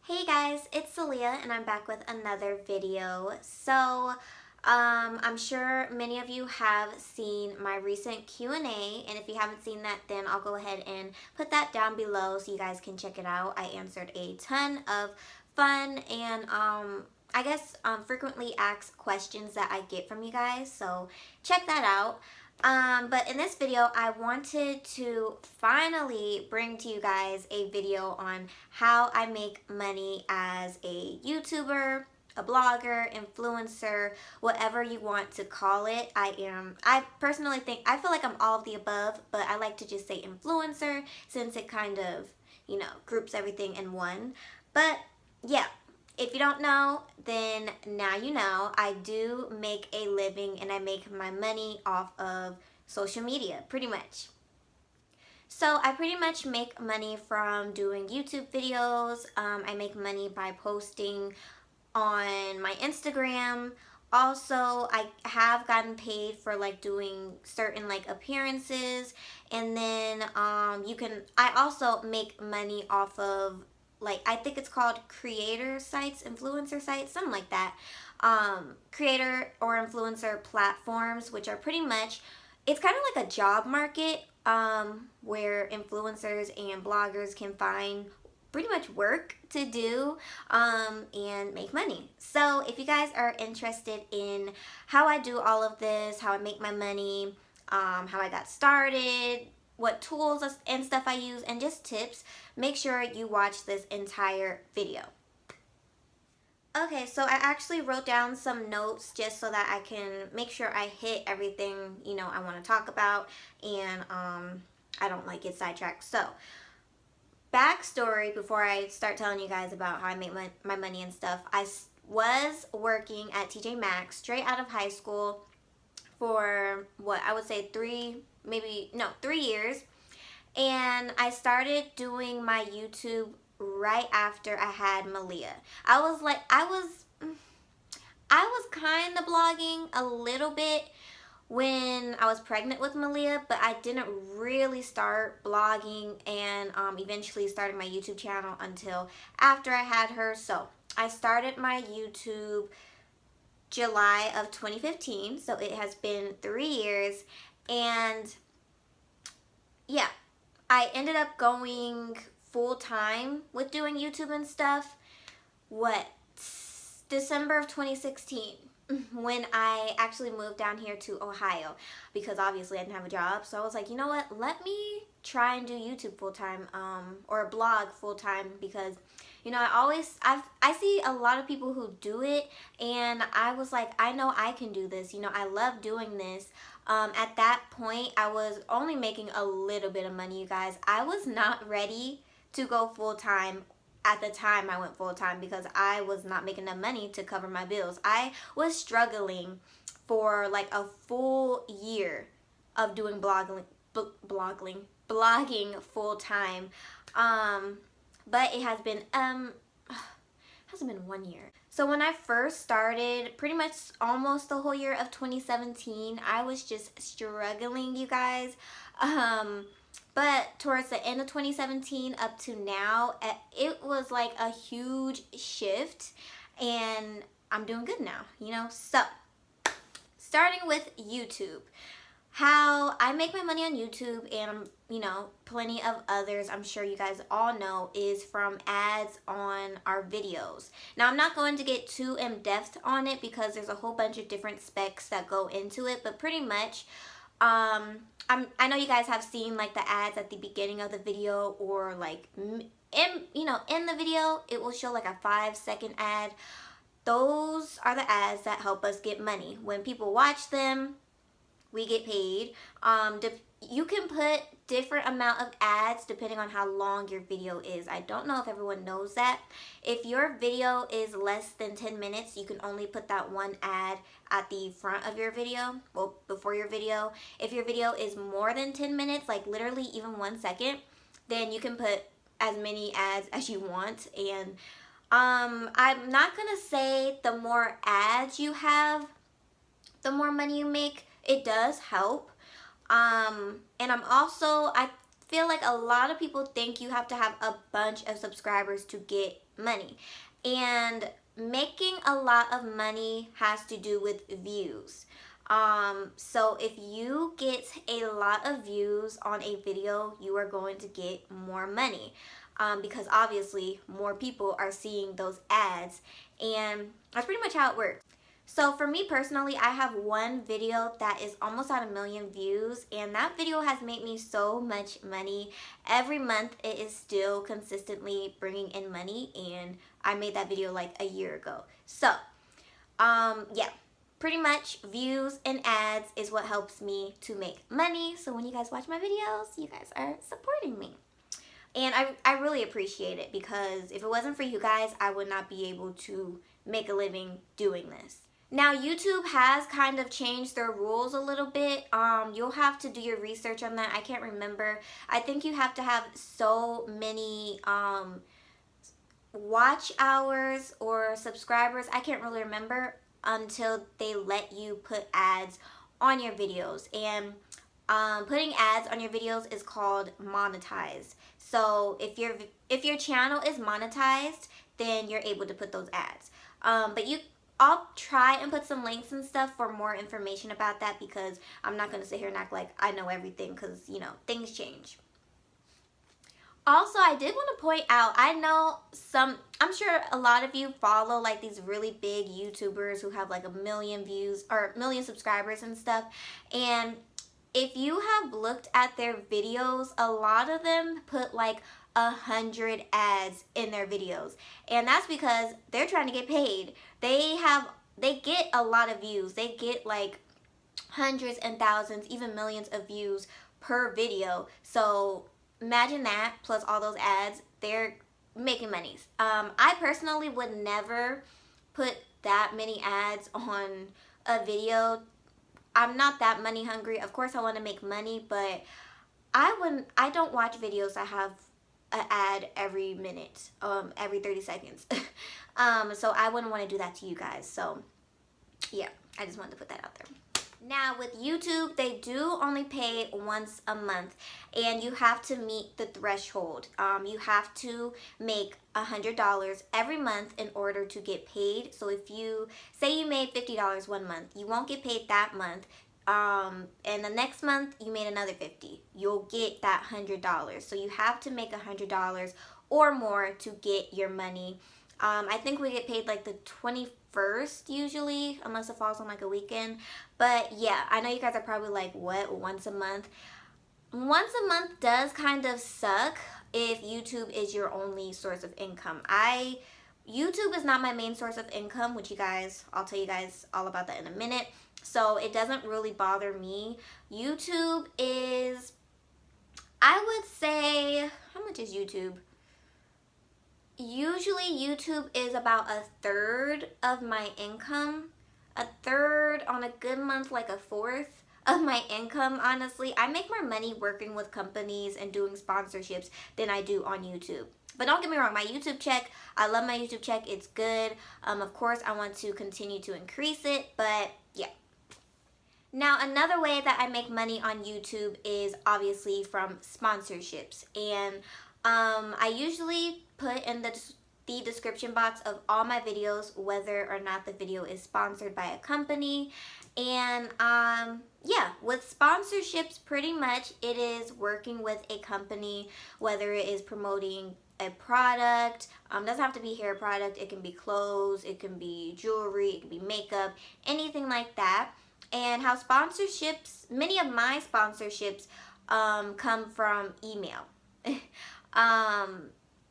Hey guys, it's Celia and I'm back with another video. I'm sure many of you have seen my recent Q&A, and if you haven't seen that, then I'll go ahead and put that down below so you guys can check it out. I answered a ton of fun and frequently asked questions that I get from you guys, so check that out. But in this video, I wanted to finally bring to you guys a video on how I make money as a YouTuber, a blogger, influencer, whatever you want to call it. I personally I feel like I'm all of the above, but I like to just say influencer since it kind of, groups everything in one. But yeah, if you don't know, then now you know. I do make a living and I make my money off of social media, pretty much. So I pretty much make money from doing YouTube videos. I make money by posting on my Instagram. Also, I have gotten paid for doing certain appearances, and then I also make money off of I think it's called creator sites, influencer sites, something like that. Creator or influencer platforms, which are pretty much, it's kind of like a job market, where influencers and bloggers can find pretty much work to do, and make money. So if you guys are interested in how I do all of this, how I make my money, how I got started, what tools and stuff I use, and just tips, make sure you watch this entire video. Okay, so I actually wrote down some notes just so that I can make sure I hit everything, I want to talk about, and I don't get sidetracked. So, backstory before I start telling you guys about how I make my money and stuff. I was working at TJ Maxx straight out of high school for what I would say 3 years. And I started doing my YouTube right after I had Malia. I was kind of blogging a little bit when I was pregnant with Malia, but I didn't really start blogging and eventually starting my YouTube channel until after I had her. So I started my YouTube July of 2015, so it has been 3 years, and yeah, I ended up going full time with doing YouTube and stuff, December of 2016, when I actually moved down here to Ohio, because obviously I didn't have a job. So I was like, you know what, let me try and do YouTube full time, or blog full time, because I see a lot of people who do it, and I was like, I know I can do this. I love doing this. At that point, I was only making a little bit of money, you guys. I was not ready to go full time at the time I went full time, because I was not making enough money to cover my bills. I was struggling for a full year of doing blogging full time. But it hasn't been 1 year. So when I first started, pretty much almost the whole year of 2017, I was just struggling, you guys. But towards the end of 2017 up to now, it was like a huge shift, and I'm doing good now, So, starting with YouTube. How I make my money on YouTube, and plenty of others, I'm sure you guys all know, is from ads on our videos. Now, I'm not going to get too in depth on it because there's a whole bunch of different specs that go into it, but pretty much, I know you guys have seen the ads at the beginning of the video, or in the video it will show a 5-second ad. Those are the ads that help us get money. When people watch them, we get paid. You can put different amount of ads depending on how long your video is. I don't know if everyone knows that. If your video is less than 10 minutes, you can only put that one ad at the front of your video, well, before your video. If your video is more than 10 minutes, literally even 1 second, then you can put as many ads as you want. And I'm not gonna say the more ads you have, the more money you make. It does help. And I feel like a lot of people think you have to have a bunch of subscribers to get money. And making a lot of money has to do with views. So if you get a lot of views on a video, you are going to get more money. Because obviously more people are seeing those ads, and that's pretty much how it works. So for me personally, I have one video that is almost at 1 million views, and that video has made me so much money. Every month it is still consistently bringing in money, and I made that video like a year ago. So yeah, pretty much views and ads is what helps me to make money. So when you guys watch my videos, you guys are supporting me. And I really appreciate it, because if it wasn't for you guys, I would not be able to make a living doing this. Now, YouTube has kind of changed their rules a little bit. You'll have to do your research on that. I can't remember. I think you have to have so many watch hours or subscribers. I can't really remember until they let you put ads on your videos. And putting ads on your videos is called Monetize. So if your channel is monetized, then you're able to put those ads. But I'll try and put some links and stuff for more information about that, because I'm not going to sit here and act like I know everything, because, you know, things change. Also, I did want to point out, I'm sure a lot of you follow like these really big YouTubers who have like 1 million views or 1 million subscribers and stuff. And if you have looked at their videos, a lot of them put like 100 ads in their videos, and that's because they're trying to get paid. They get a lot of views. They get like hundreds and thousands, even millions of views per video. So imagine that plus all those ads. They're making money. I personally would never put that many ads on a video. I'm not that money hungry. Of course I want to make money, but I don't watch videos that have an ad every minute, every 30 seconds. So I wouldn't want to do that to you guys. So yeah, I just wanted to put that out there. Now with YouTube, they do only pay once a month, and you have to meet the threshold. You have to make $100 every month in order to get paid. So if you say you made $50 one month, you won't get paid that month. And the next month you made another $50. You'll get that $100. So you have to make $100 or more to get your money. I think we get paid like the 21st usually, unless it falls on like a weekend. But yeah, I know you guys are probably like, what, once a month? Once a month does kind of suck if YouTube is your only source of income. YouTube is not my main source of income, which I'll tell you guys all about that in a minute. So it doesn't really bother me. YouTube is, I would say, how much is YouTube? Usually YouTube is about 1/3 of my income. 1/3, on a good month, like 1/4 of my income, honestly. I make more money working with companies and doing sponsorships than I do on YouTube. But don't get me wrong, my YouTube check, I love my YouTube check. It's good. Of course, I want to continue to increase it, but yeah. Now, another way that I make money on YouTube is obviously from sponsorships. And I usually put in the description box of all my videos whether or not the video is sponsored by a company. And yeah, with sponsorships, pretty much it is working with a company, whether it is promoting a product. Doesn't have to be hair product. It can be clothes, it can be jewelry, it can be makeup, anything like that. And how sponsorships, many of my sponsorships come from email.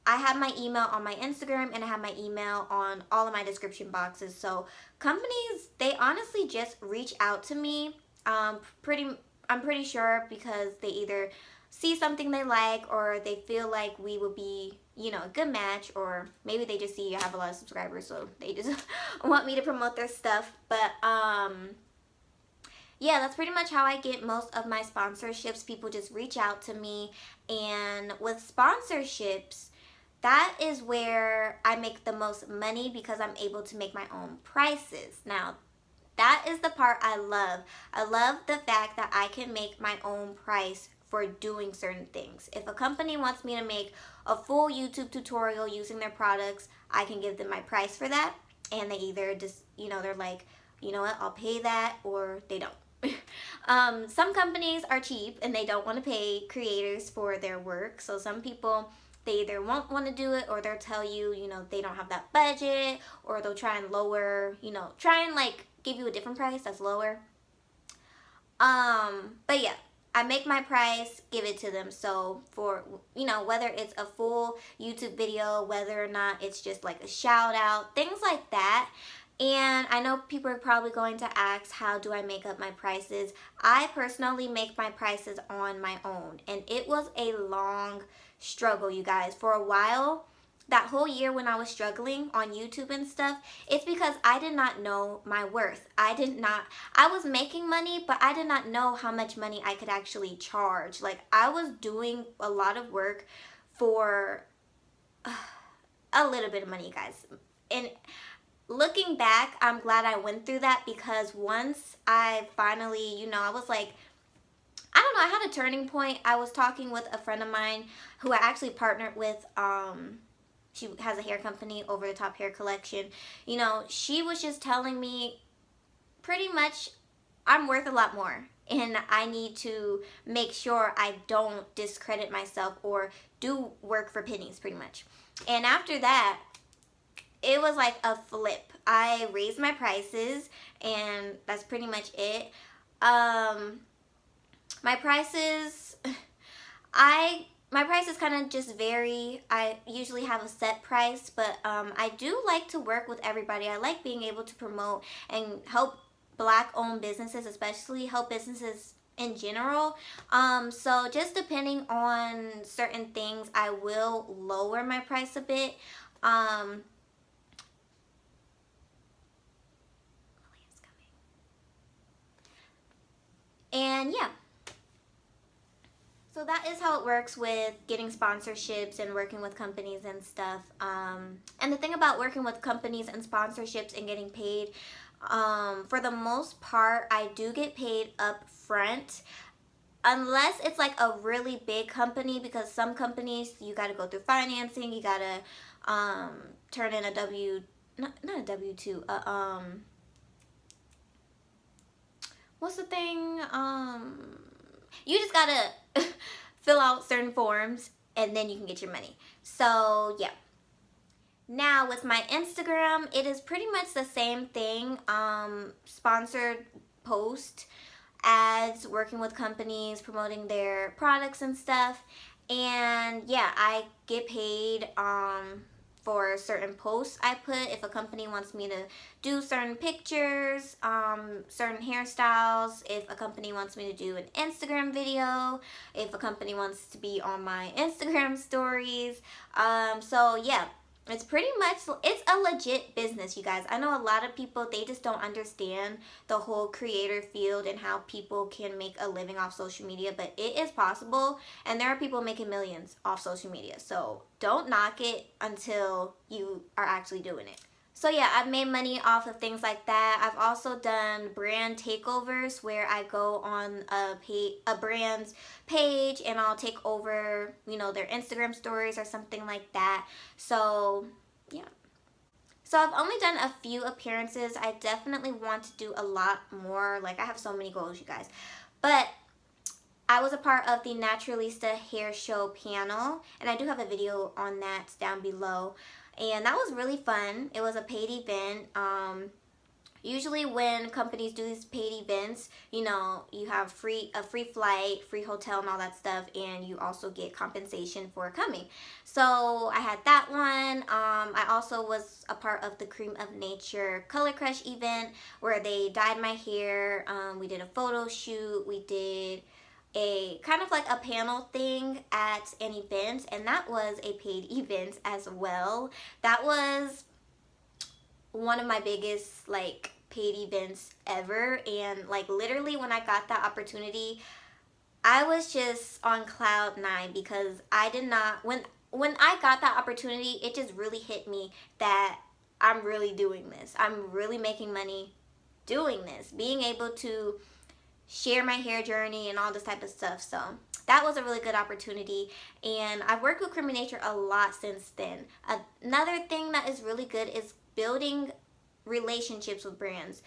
I have my email on my Instagram, and I have my email on all of my description boxes. So companies, they honestly just reach out to me. I'm pretty sure because they either see something they like, or they feel like we would be, you know, a good match, or maybe they just see I have a lot of subscribers, so they just want me to promote their stuff. But yeah, that's pretty much how I get most of my sponsorships. People just reach out to me, and with sponsorships, that is where I make the most money because I'm able to make my own prices. Now, that is the part I love. I love the fact that I can make my own price for doing certain things. If a company wants me to make a full YouTube tutorial using their products, I can give them my price for that, and they either just, they're like, you know what, I'll pay that, or they don't. Some companies are cheap and they don't want to pay creators for their work. So some people, they either won't want to do it, or they'll tell you, they don't have that budget, or they'll try and lower, try and like give you a different price that's lower. But yeah, I make my price, give it to them. So for, whether it's a full YouTube video, whether or not it's just like a shout out, things like that. And I know people are probably going to ask, how do I make up my prices? I personally make my prices on my own. And it was a long struggle, you guys. For a while, that whole year when I was struggling on YouTube and stuff, it's because I did not know my worth. I was making money, but I did not know how much money I could actually charge. Like, I was doing a lot of work for a little bit of money, guys. And looking back, I'm glad I went through that, because once I finally, I was like, I don't know, I had a turning point. I was talking with a friend of mine who I actually partnered with. She has a hair company, Over the Top Hair Collection. She was just telling me pretty much I'm worth a lot more, and I need to make sure I don't discredit myself or do work for pennies, pretty much. And after that, it was like a flip. I raised my prices, and that's pretty much it. My prices kind of just vary. I usually have a set price, but I do like to work with everybody. I like being able to promote and help Black-owned businesses, especially help businesses in general. So just depending on certain things, I will lower my price a bit. And yeah, so that is how it works with getting sponsorships and working with companies and stuff. And the thing about working with companies and sponsorships and getting paid, for the most part, I do get paid up front. Unless it's like a really big company, because some companies, you got to go through financing, you got to turn in a not a W-2, what's the thing? You just gotta fill out certain forms, and then you can get your money. So yeah. Now with my Instagram, it is pretty much the same thing. Sponsored post, ads, working with companies, promoting their products and stuff. And yeah, I get paid for certain posts I put. If a company wants me to do certain pictures, certain hairstyles, if a company wants me to do an Instagram video, if a company wants to be on my Instagram stories. So yeah, it's pretty much, it's a legit business, you guys. I know a lot of people, they just don't understand the whole creator field and how people can make a living off social media, but it is possible, and there are people making millions off social media. So don't knock it until you are actually doing it. So yeah, I've made money off of things like that. I've also done brand takeovers where I go on a brand's page and I'll take over, their Instagram stories or something like that. So yeah. So I've only done a few appearances. I definitely want to do a lot more. Like, I have so many goals, you guys. But I was a part of the Naturalista hair show panel, and I do have a video on that down below. And that was really fun. It was a paid event. Usually when companies do these paid events, you have a free flight, free hotel, and all that stuff, and you also get compensation for coming. So I had that one. I also was a part of the Creme of Nature Color Crush event where they dyed my hair. We did a photo shoot. We did a kind of like a panel thing at an event, and that was a paid event as well. That was one of my biggest paid events ever, and literally when I got that opportunity, I was just on cloud 9, because I did not, when I got that opportunity, it just really hit me that I'm really doing this. I'm really making money doing this. Being able to share my hair journey and all this type of stuff. So that was a really good opportunity, and I've worked with Creme of Nature a lot since then. Another thing that is really good is building relationships with brands,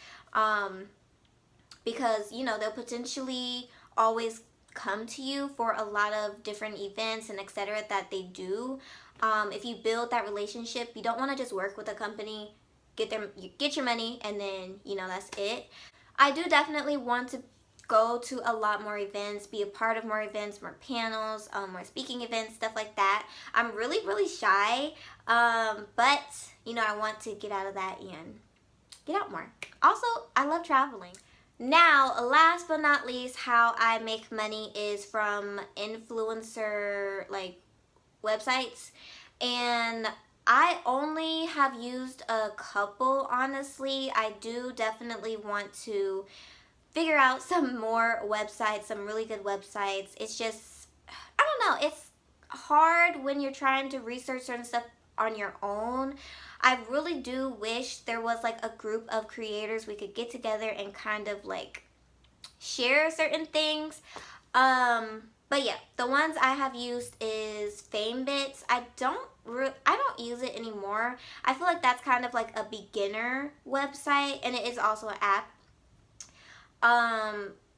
because you know they'll potentially always come to you for a lot of different events and etc. that they do. If you build that relationship, you don't want to just work with a company, get your money, and then you know that's it. I do definitely want to go to a lot more events, be a part of more events, more panels, more speaking events, stuff like that. I'm really shy, but you know I want to get out of that and get out more. Also, I love traveling. Now, last but not least, how I make money is from influencer like websites, and I only have used a couple, honestly. I do definitely want to figure out some more websites, some really good websites. It's just, I don't know, it's hard when you're trying to research certain stuff on your own. I really do wish there was like a group of creators we could get together and kind of like share certain things. But yeah, the ones I have used is Famebit. I don't use it anymore. I feel like that's kind of like a beginner website, and it is also an app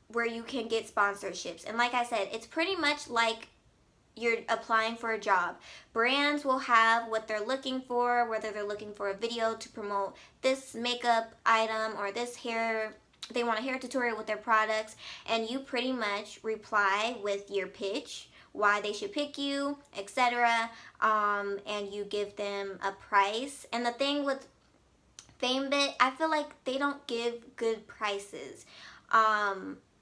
where you can get sponsorships. And like I said, it's pretty much like you're applying for a job. Brands will have what they're looking for, whether they're looking for a video to promote this makeup item or this hair, they want a hair tutorial with their products, and you pretty much reply with your pitch, why they should pick you, etc. And you give them a price. And the thing with Famebit, I feel like they don't give good prices.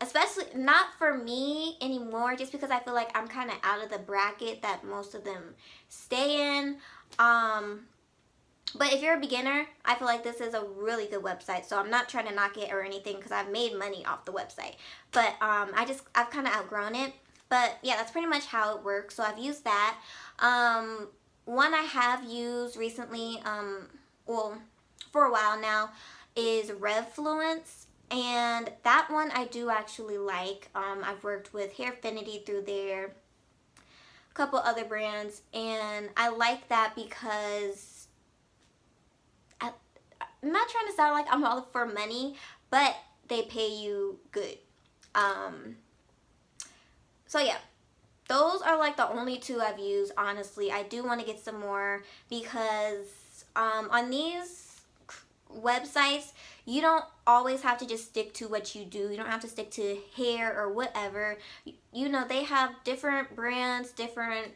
Especially not for me anymore, just because I feel like I'm kind of out of the bracket that most of them stay in. But if you're a beginner, I feel like this is a really good website. So I'm not trying to knock it or anything, because I've made money off the website. But I've kind of outgrown it. But yeah, that's pretty much how it works. So I've used that. One I have used recently, well, for a while now, is Revfluence. And that one I do actually like. I've worked with Hairfinity through there, a couple other brands, and I like that because I'm not trying to sound like I'm all for money, but they pay you good. So yeah, those are like the only two I've used, honestly. I do want to get some more, because on these websites, you don't always have to just stick to what you do. You don't have to stick to hair or whatever. You know, they have different brands, different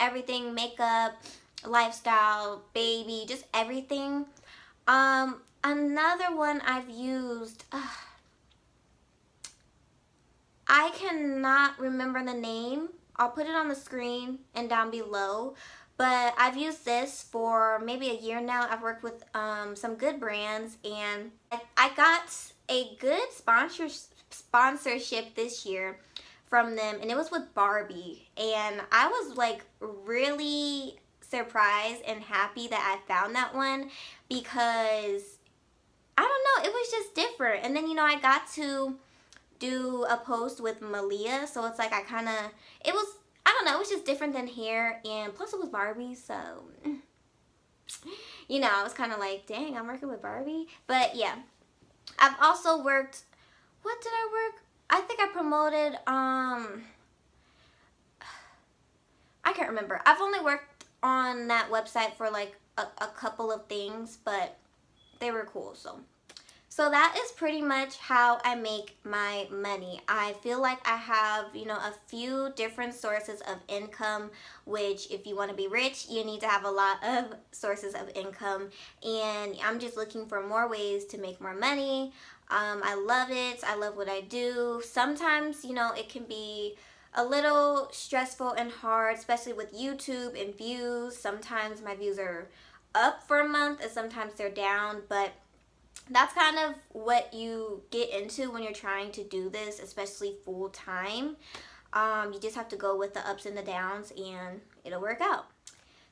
everything, makeup, lifestyle, baby, just everything. Another one I've used, I cannot remember the name. I'll put it on the screen and down below. But I've used this for maybe a year now. I've worked with some good brands, and I got a good sponsorship this year from them, and it was with Barbie. And I was like really surprised and happy that I found that one, because I don't know, it was just different. And then, you know, I got to do a post with Malia, so it's like I don't know, it was just different than hair, and plus it was Barbie, so you know, I was kind of like, dang, I'm working with Barbie. But yeah, I've also worked, what did I work? I think I promoted, I can't remember. I've only worked on that website for like a couple of things, but they were cool. So that is pretty much how I make my money. I feel like I have, you know, a few different sources of income, which if you want to be rich, you need to have a lot of sources of income. And I'm just looking for more ways to make more money. I love it. I love what I do. Sometimes, you know, it can be a little stressful and hard, especially with YouTube and views. Sometimes my views are up for a month and sometimes they're down, but that's kind of what you get into when you're trying to do this, especially full time. You just have to go with the ups and the downs, and it'll work out.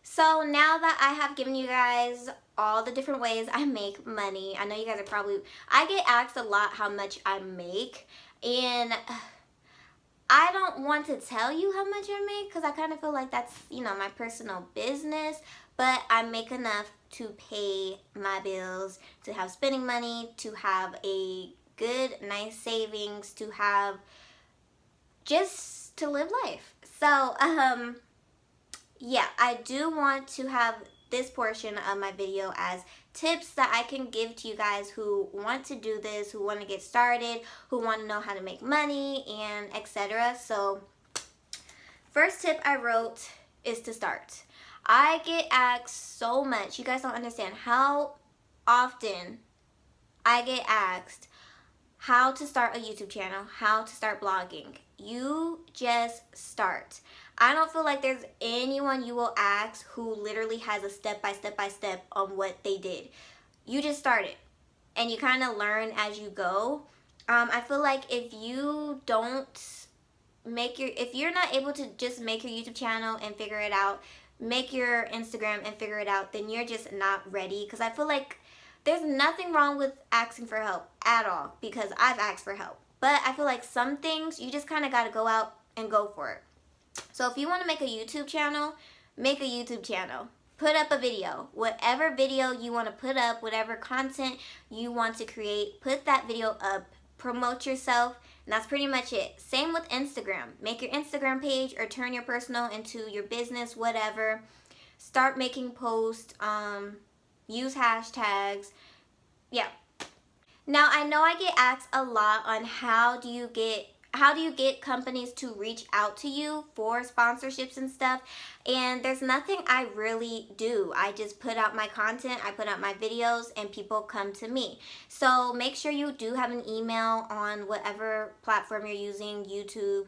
So now that I have given you guys all the different ways I make money, I know you guys are probably, I get asked a lot how much I make, And I don't want to tell you how much I make because I kind of feel like that's, you know, my personal business. But I make enough to pay my bills, to have spending money, to have a good, nice savings, to have just to live life. So, yeah, I do want to have this portion of my video as tips that I can give to you guys who want to do this, who want to get started, who want to know how to make money, and etc. So, first tip I wrote is to start. I get asked so much. You guys don't understand how often I get asked how to start a YouTube channel, how to start blogging. You just start. I don't feel like there's anyone you will ask who literally has a step-by-step on what they did. You just start it, and you kind of learn as you go. I feel like if you don't if you're not able to just make your YouTube channel and figure it out, make your Instagram and figure it out, then you're just not ready. Because I feel like there's nothing wrong with asking for help at all, because I've asked for help. But I feel like some things you just kind of got to go out and go for it. So if you want to make a YouTube channel, make a YouTube channel. Put up a video. Whatever video you want to put up, whatever content you want to create, put that video up. Promote yourself. And that's pretty much it. Same with Instagram. Make your Instagram page or turn your personal into your business, whatever. Start making posts. Use hashtags. Yeah. Now, I know I get asked a lot on how do you get companies to reach out to you for sponsorships and stuff, and there's nothing I really do. I just put out my content, I put out my videos, and people come to me. So make sure you do have an email on whatever platform you're using, YouTube,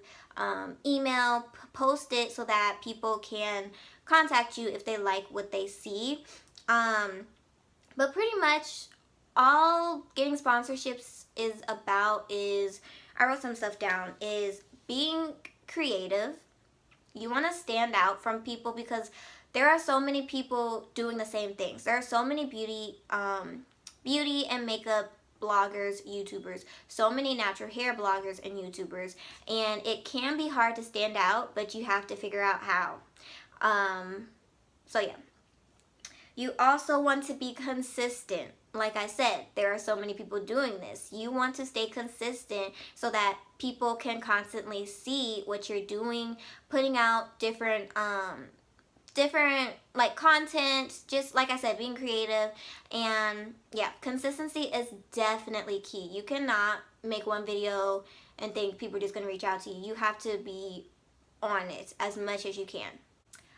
email, post it so that people can contact you if they like what they see. But pretty much all getting sponsorships is about is, I wrote some stuff down, is being creative. You want to stand out from people because there are so many people doing the same things. There are so many beauty and makeup bloggers, YouTubers, so many natural hair bloggers and YouTubers, and it can be hard to stand out, but you have to figure out how. So yeah. You also want to be consistent. Like I said, there are so many people doing this. You want to stay consistent so that people can constantly see what you're doing, putting out different like content, just like I said, being creative. And yeah, consistency is definitely key. You cannot make one video and think people are just going to reach out to you. You have to be on it as much as you can.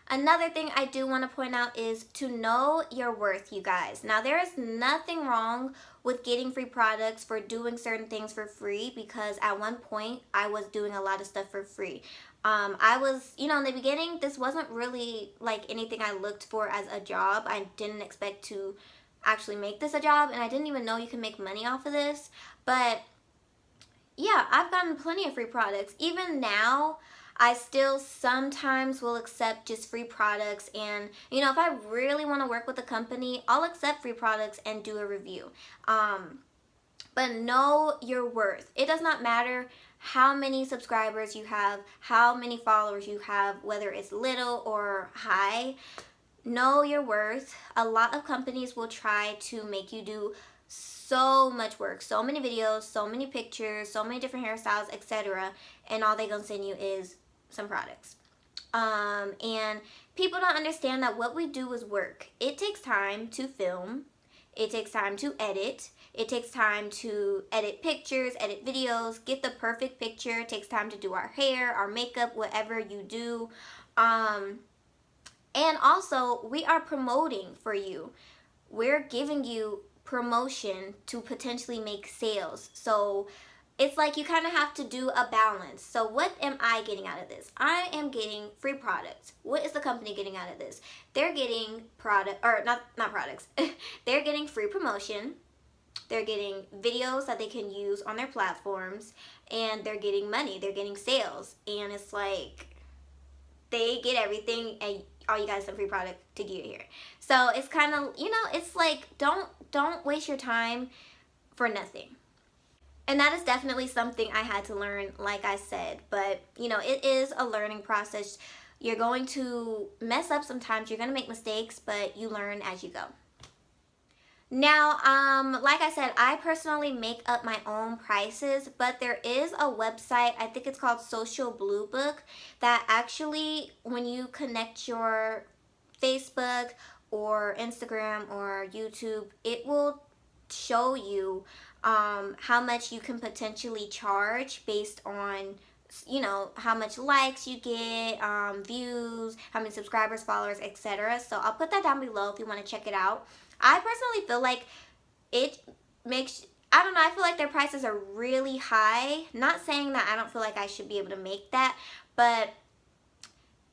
Another thing I do want to point out is to know your worth, you guys. Now, there is nothing wrong with getting free products, for doing certain things for free, because at one point I was doing a lot of stuff for free. I was, you know, in the beginning, this wasn't really like anything I looked for as a job. I didn't expect to actually make this a job, and I didn't even know you can make money off of this. But yeah, I've gotten plenty of free products. Even now, I still sometimes will accept just free products, and you know, if I really want to work with a company, I'll accept free products and do a review. But know your worth. It does not matter how many subscribers you have, how many followers you have, whether it's little or high. Know your worth. A lot of companies will try to make you do so much work, so many videos, so many pictures, so many different hairstyles, etc. And all they're gonna send you is some products. And people don't understand that what we do is work. It takes time to film. It takes time to edit. It takes time to edit pictures, edit videos, get the perfect picture. It takes time to do our hair, our makeup, whatever you do. And also, we are promoting for you. We're giving you promotion to potentially make sales. So it's like you kind of have to do a balance. So what am I getting out of this? I am getting free products. What is the company getting out of this? They're getting not products. They're getting free promotion. They're getting videos that they can use on their platforms, and they're getting money. They're getting sales. And it's like they get everything, and all you guys some free product to get here. So it's kind of, you know, it's like don't waste your time for nothing. And that is definitely something I had to learn, like I said. But, you know, it is a learning process. You're going to mess up sometimes. You're going to make mistakes, but you learn as you go. Now, like I said, I personally make up my own prices, but there is a website, I think it's called Social Blue Book, that actually, when you connect your Facebook or Instagram or YouTube, it will show you how much you can potentially charge based on, you know, how much likes you get, views, how many subscribers, followers, etc. So I'll put that down below if you want to check it out. I personally feel like it makes, I don't know, I feel like their prices are really high. Not saying that I don't feel like I should be able to make that, but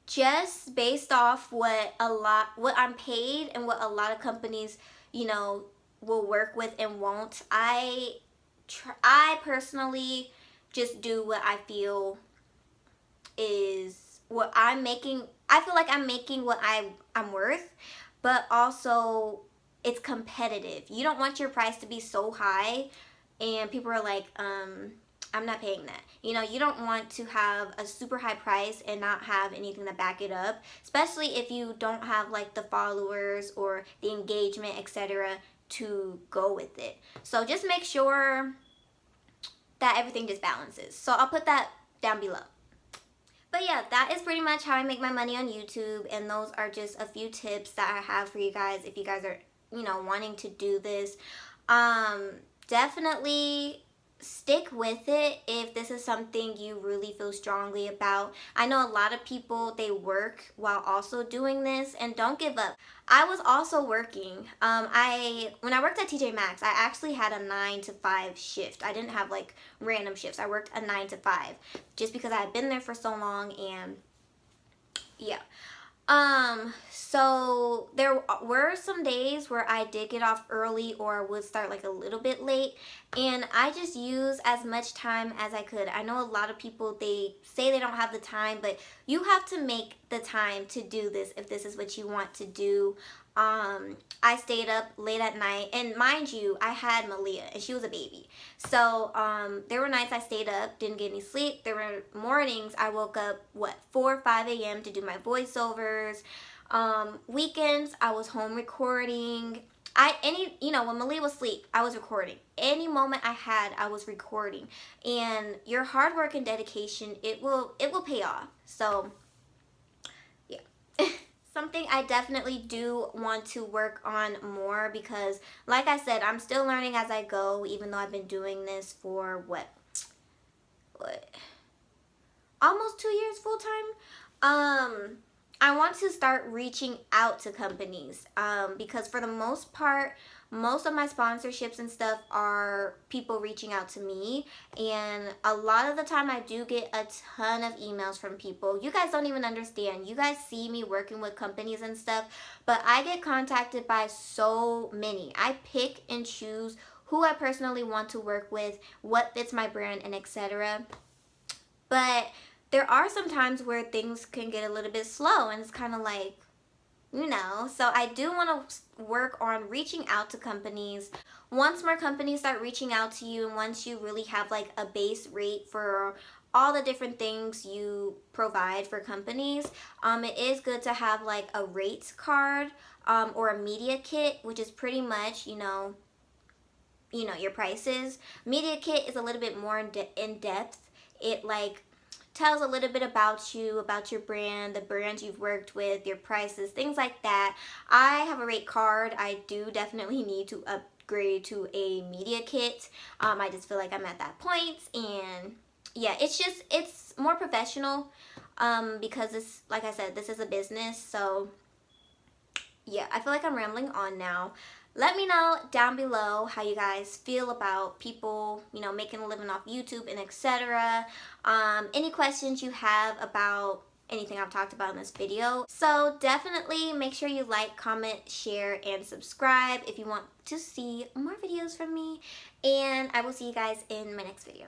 just based off what I'm paid and what a lot of companies, you know, will work with and won't, I personally just do what I feel is what I'm making. I feel like I'm making what I'm worth, but also it's competitive. You don't want your price to be so high and people are like, I'm not paying that. You know, you don't want to have a super high price and not have anything to back it up, especially if you don't have like the followers or the engagement, etc. to go with it. So just make sure that everything just balances. So I'll put that down below. But yeah, that is pretty much how I make my money on YouTube, and those are just a few tips that I have for you guys if you guys are, you know, wanting to do this. Definitely stick with it if this is something you really feel strongly about. I know a lot of people, they work while also doing this, and don't give up. I was also working. When I worked at TJ Maxx, I actually had a 9 to 5 shift. I didn't have like random shifts. I worked a 9 to 5 just because I had been there for so long, and yeah. So there were some days where I did get off early or would start like a little bit late, and I just use as much time as I could. I know a lot of people, they say they don't have the time, but you have to make the time to do this if this is what you want to do. I stayed up late at night, and mind you, I had Malia and she was a baby. So there were nights I stayed up, didn't get any sleep. There were mornings I woke up 4 or 5 a.m. to do my voiceovers. Weekends I was home recording. When Malia was asleep, I was recording. Any moment I had, I was recording. And your hard work and dedication, it will pay off. So yeah. Something I definitely do want to work on more, because like I said, I'm still learning as I go, even though I've been doing this for almost 2 years full time. I want to start reaching out to companies, because for the most part, most of my sponsorships and stuff are people reaching out to me, and a lot of the time I do get a ton of emails from people. You guys don't even understand. You guys see me working with companies and stuff, but I get contacted by so many. I pick and choose who I personally want to work with, what fits my brand, and etc. But there are some times where things can get a little bit slow, and it's kind of like, you know, so I do want to work on reaching out to companies. Once more companies start reaching out to you, and once you really have like a base rate for all the different things you provide for companies, it is good to have like a rates card, or a media kit, which is pretty much, you know, your prices. Media kit is a little bit more in depth. It like tells a little bit about you, about your brand, the brands you've worked with, your prices, things like that. I have a rate card. I do definitely need to upgrade to a media kit. I just feel like I'm at that point, and yeah, it's more professional, because it's, like I said, this is a business. So yeah, I feel like I'm rambling on now. Let me know down below how you guys feel about people, you know, making a living off YouTube and etc. Any questions you have about anything I've talked about in this video. So definitely make sure you like, comment, share, and subscribe if you want to see more videos from me. And I will see you guys in my next video.